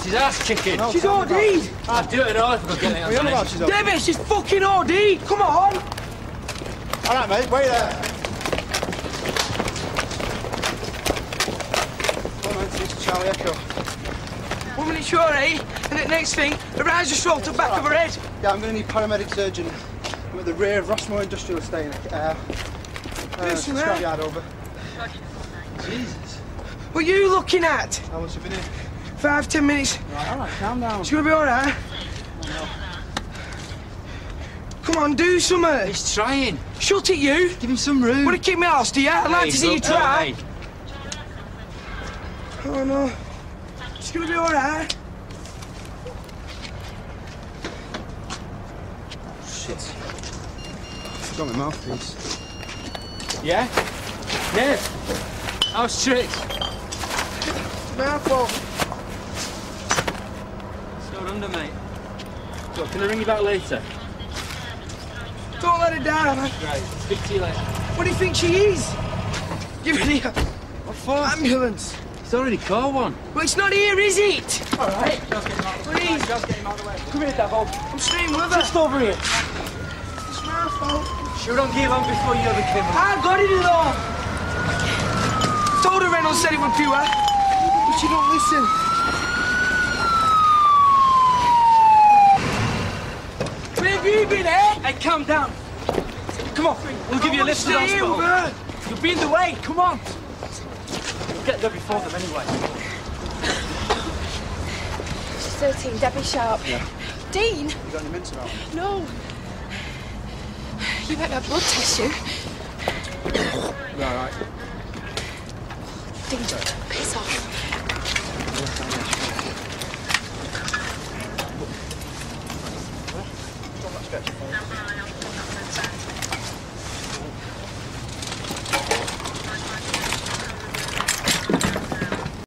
She's ass kicking. No, she's OD'd. I'd do it all if we could get it on. David, she's fucking OD'd. Come on. All right, mate. Wait there. Come on, it's Charlie Echo. 1 minute sure, eh? And the next thing, the rise just rolled to the back of her head. Yeah, I'm going to need paramedics urgent. I'm at the rear of Rossmore Industrial Estate. Scrapyard over. Jesus. What are you looking at? How long have you been here? 5, 10 minutes. All right, calm down. It's gonna be all right. No. Come on, do something. He's trying. Shut it, you. Give him some room. Want to kick me ass, do you? I'd like to see you try. Oh, no. It's gonna be all right. Shit. Forgot my mouthpiece. Yeah? Yeah. How's tricks? My fault. Snowed under, mate. So, can I ring you back later? Don't let her down, man. Right, speak to you later. What do you think she is? Give it here. What for? Ambulance. He's already called one. Well, it's not here, is it? All right. Just get him out of the way. Please. Just get him out of the way. Come here, Davo. I'm staying with her. Just over here. It's my fault. Sure don't give on before you ever came on. I got it all. Told her Reynolds said it was pure, but she don't listen. Where have you been, eh? Hey, calm down. Come on, we'll give you a lift to the hospital. You'll be in the way, come on. We'll get there before them anyway. She's 13, Debbie Sharp. Yeah. Dean? You got any mints around? No. You better have blood test, you. All right. Dean, piss off.